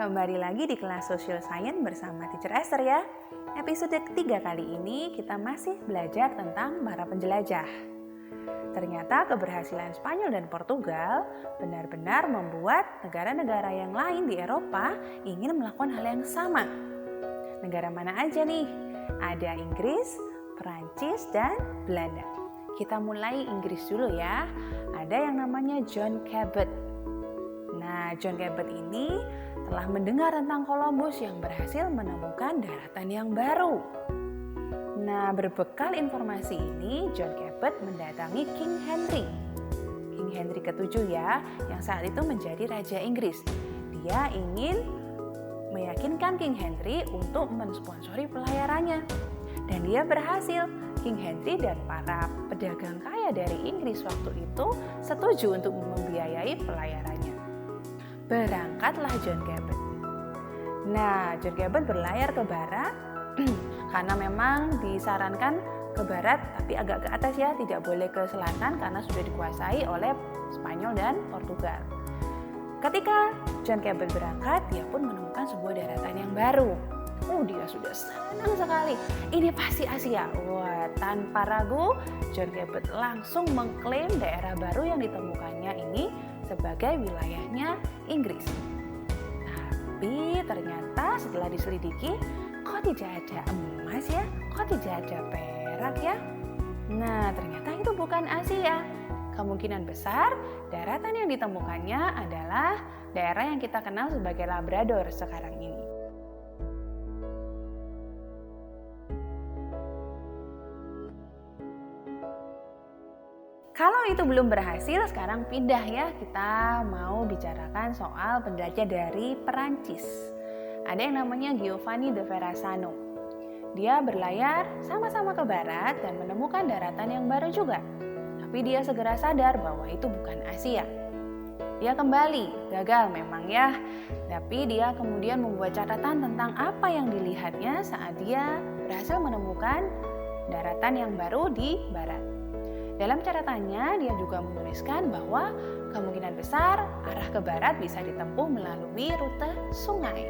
Kembali lagi di kelas Social Science bersama Teacher Esther ya. Episode ketiga kali ini kita masih belajar tentang para penjelajah. Ternyata keberhasilan Spanyol dan Portugal benar-benar membuat negara-negara yang lain di Eropa ingin melakukan hal yang sama. Negara mana aja nih? Ada Inggris, Perancis, dan Belanda. Kita mulai Inggris dulu ya. Ada yang namanya John Cabot. Nah, John Cabot ini telah mendengar tentang Columbus yang berhasil menemukan daratan yang baru. Nah, berbekal informasi ini, John Cabot mendatangi King Henry. King Henry ke-7 ya, yang saat itu menjadi Raja Inggris. Dia ingin meyakinkan King Henry untuk mensponsori pelayarannya. Dan dia berhasil. King Henry dan para pedagang kaya dari Inggris waktu itu setuju untuk membiayai pelayarannya. Berangkatlah John Cabot. Nah, John Cabot berlayar ke barat karena memang disarankan ke barat tapi agak ke atas ya, tidak boleh ke selatan karena sudah dikuasai oleh Spanyol dan Portugal. Ketika John Cabot berangkat, dia pun menemukan sebuah daratan yang baru. Dia sudah senang sekali. Ini pasti Asia. Wah, tanpa ragu John Cabot langsung mengklaim daerah baru yang ditemukannya ini sebagai wilayahnya Inggris. Tapi ternyata setelah diselidiki, kok tidak ada emas ya? Kok tidak ada perak ya? Nah, ternyata itu bukan Asia. Kemungkinan besar daratan yang ditemukannya adalah daerah yang kita kenal sebagai Labrador sekarang ini. Kalau itu belum berhasil, sekarang pindah ya, kita mau bicarakan soal penjelajah dari Perancis. Ada yang namanya Giovanni de Verrazzano. Dia berlayar sama-sama ke barat dan menemukan daratan yang baru juga. Tapi dia segera sadar bahwa itu bukan Asia. Dia kembali, gagal memang ya. Tapi dia kemudian membuat catatan tentang apa yang dilihatnya saat dia berhasil menemukan daratan yang baru di barat. Dalam catatannya, dia juga menuliskan bahwa kemungkinan besar arah ke barat bisa ditempuh melalui rute sungai.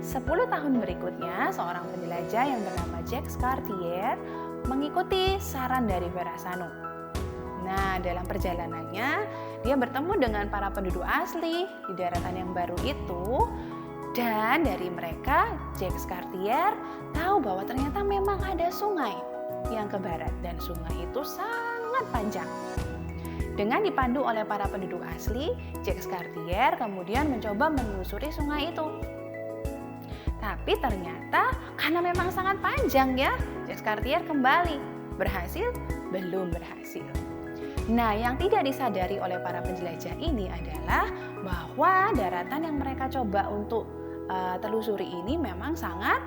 Sepuluh tahun berikutnya, seorang penjelajah yang bernama Jacques Cartier mengikuti saran dari Verrazzano. Nah, dalam perjalanannya, dia bertemu dengan para penduduk asli di daratan yang baru itu. Dan dari mereka, Jacques Cartier tahu bahwa ternyata memang ada sungai yang ke barat dan sungai itu sangat panjang. Dengan dipandu oleh para penduduk asli, Jacques Cartier kemudian mencoba menelusuri sungai itu. Tapi ternyata karena memang sangat panjang ya, Jacques Cartier kembali. Berhasil? Belum berhasil. Nah, yang tidak disadari oleh para penjelajah ini adalah bahwa daratan yang mereka coba untuk telusuri ini memang sangat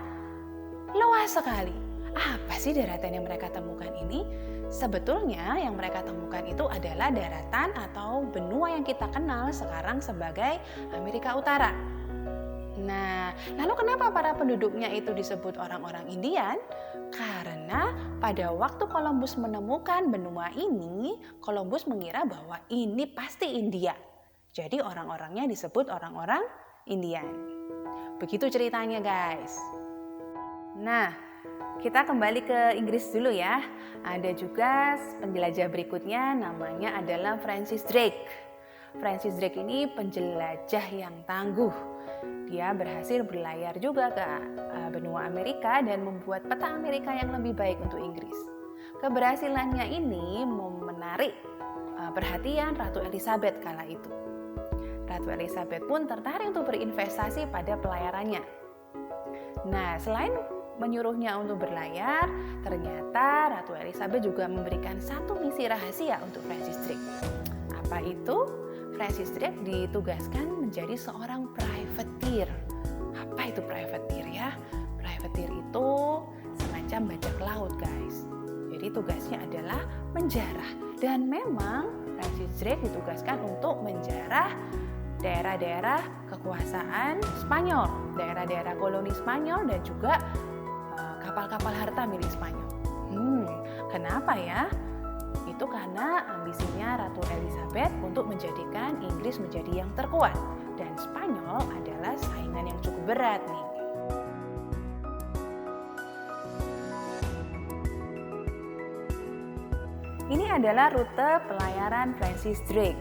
luas sekali. Apa sih daratan yang mereka temukan ini? Sebetulnya yang mereka temukan itu adalah daratan atau benua yang kita kenal sekarang sebagai Amerika Utara. Nah, lalu kenapa para penduduknya itu disebut orang-orang Indian? Karena pada waktu Columbus menemukan benua ini, Columbus mengira bahwa ini pasti India. Jadi orang-orangnya disebut orang-orang Indian. Begitu ceritanya guys. Nah, kita kembali ke Inggris dulu ya. Ada juga penjelajah berikutnya, namanya adalah Francis Drake. Francis Drake ini penjelajah yang tangguh. Dia berhasil berlayar juga ke benua Amerika dan membuat peta Amerika yang lebih baik untuk Inggris. Keberhasilannya ini menarik perhatian Ratu Elizabeth kala itu. Ratu Elizabeth pun tertarik untuk berinvestasi pada pelayarannya. Nah, selain menyuruhnya untuk berlayar, ternyata Ratu Elizabeth juga memberikan satu misi rahasia untuk Francis Drake. Apa itu? Francis Drake ditugaskan menjadi seorang privateer. Apa itu privateer ya? Privateer itu semacam bajak laut guys. Jadi tugasnya adalah menjarah. Dan memang Francis Drake ditugaskan untuk menjarah daerah-daerah kekuasaan Spanyol, daerah-daerah koloni Spanyol dan juga kapal-kapal harta milik Spanyol. Kenapa ya? Itu karena ambisinya Ratu Elizabeth untuk menjadikan Inggris menjadi yang terkuat. Dan Spanyol adalah saingan yang cukup berat nih. Ini adalah rute pelayaran Francis Drake.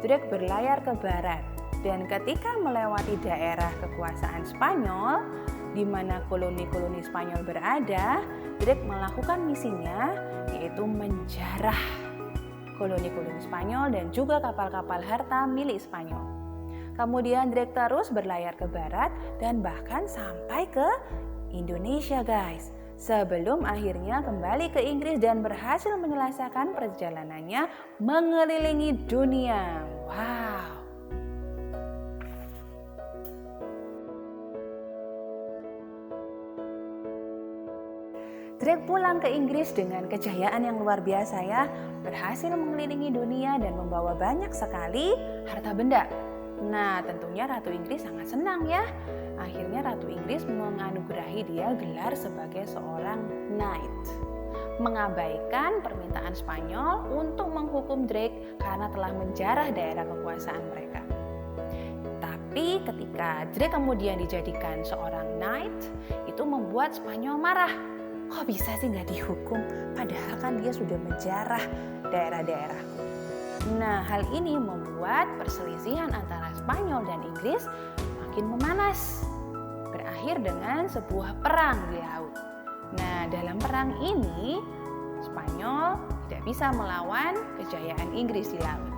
Drake berlayar ke barat dan ketika melewati daerah kekuasaan Spanyol di mana koloni-koloni Spanyol berada, Drake melakukan misinya yaitu menjarah koloni-koloni Spanyol dan juga kapal-kapal harta milik Spanyol. Kemudian Drake terus berlayar ke barat dan bahkan sampai ke Indonesia, guys. Sebelum akhirnya kembali ke Inggris dan berhasil menyelesaikan perjalanannya mengelilingi dunia. Wow. Drake pulang ke Inggris dengan kejayaan yang luar biasa ya. Berhasil mengelilingi dunia dan membawa banyak sekali harta benda. Nah, tentunya Ratu Inggris sangat senang ya. Akhirnya Ratu Inggris menganugerahi dia gelar sebagai seorang knight. Mengabaikan permintaan Spanyol untuk menghukum Drake karena telah menjarah daerah kekuasaan mereka. Tapi ketika Drake kemudian dijadikan seorang knight, itu membuat Spanyol marah. Kok bisa sih nggak dihukum? Padahal kan dia sudah menjarah daerah-daerahku. Nah, hal ini membuat perselisihan antara Spanyol dan Inggris makin memanas. Berakhir dengan sebuah perang di laut. Nah, dalam perang ini Spanyol tidak bisa melawan kejayaan Inggris di laut.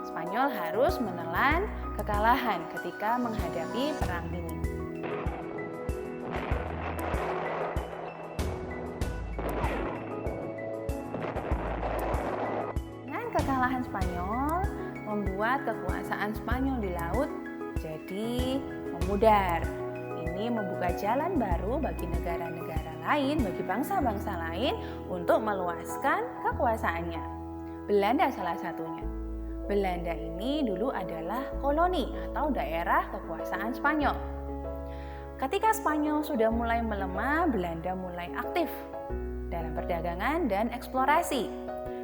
Spanyol harus menelan kekalahan ketika menghadapi perang ini. Kekalahan Spanyol membuat kekuasaan Spanyol di laut jadi memudar. Ini membuka jalan baru bagi negara-negara lain, bagi bangsa-bangsa lain untuk meluaskan kekuasaannya. Belanda salah satunya. Belanda ini dulu adalah koloni atau daerah kekuasaan Spanyol. Ketika Spanyol sudah mulai melemah, Belanda mulai aktif dalam perdagangan dan eksplorasi.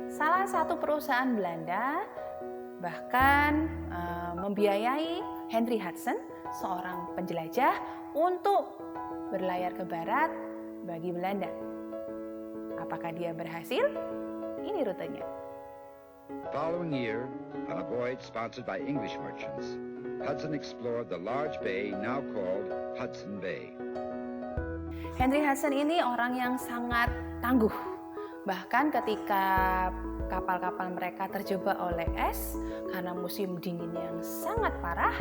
Salah satu perusahaan Belanda bahkan membiayai Henry Hudson, seorang penjelajah, untuk berlayar ke barat bagi Belanda. Apakah dia berhasil? Ini rutenya. Following year, on a voyage sponsored by English merchants, Hudson explored the large bay now called Hudson Bay. Henry Hudson ini orang yang sangat tangguh. Bahkan ketika kapal-kapal mereka terjebak oleh es karena musim dingin yang sangat parah,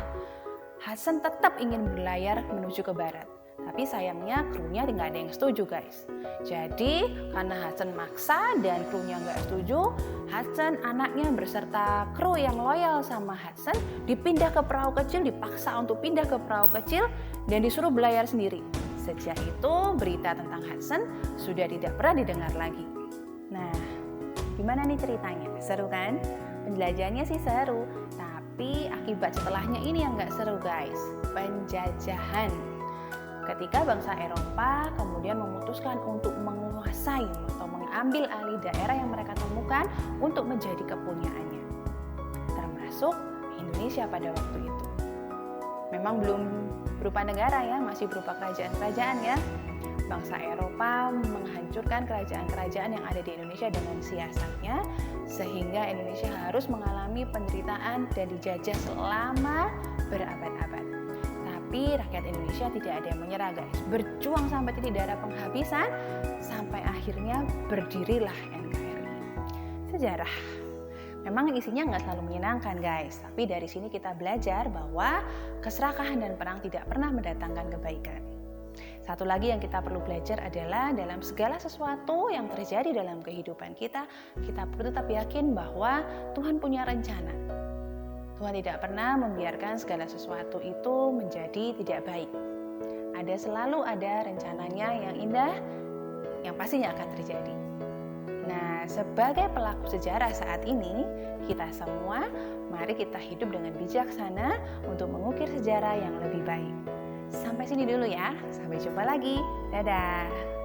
Hudson tetap ingin berlayar menuju ke barat. Tapi sayangnya krunya nggak ada yang setuju, guys. Jadi karena Hudson maksa dan krunya nggak setuju, Hudson anaknya beserta kru yang loyal sama Hudson dipindah ke perahu kecil, dipaksa untuk pindah ke perahu kecil dan disuruh berlayar sendiri. Sejak itu berita tentang Hudson sudah tidak pernah didengar lagi. Nah, gimana nih ceritanya? Seru kan? Penjelajahannya sih seru, tapi akibat setelahnya ini yang nggak seru, guys. Penjajahan. Ketika bangsa Eropa kemudian memutuskan untuk menguasai atau mengambil alih daerah yang mereka temukan untuk menjadi kepunyaannya, termasuk Indonesia pada waktu itu. Memang belum berupa negara ya, masih berupa kerajaan-kerajaan ya. Bangsa Eropa menghancurkan kerajaan-kerajaan yang ada di Indonesia dengan siasatnya, sehingga Indonesia harus mengalami penderitaan dan dijajah selama berabad-abad. Tapi rakyat Indonesia tidak ada yang menyerah, guys. Berjuang sampai titik darah penghabisan, sampai akhirnya berdirilah NKRI. Sejarah. Memang isinya nggak selalu menyenangkan, guys. Tapi dari sini kita belajar bahwa keserakahan dan perang tidak pernah mendatangkan kebaikan. Satu lagi yang kita perlu belajar adalah dalam segala sesuatu yang terjadi dalam kehidupan kita, kita perlu tetap yakin bahwa Tuhan punya rencana. Tuhan tidak pernah membiarkan segala sesuatu itu menjadi tidak baik. Selalu ada rencananya yang indah, yang pastinya akan terjadi. Nah, sebagai pelaku sejarah saat ini, kita semua, mari kita hidup dengan bijaksana untuk mengukir sejarah yang lebih baik. Sampai sini dulu ya, sampai jumpa lagi. Dadah.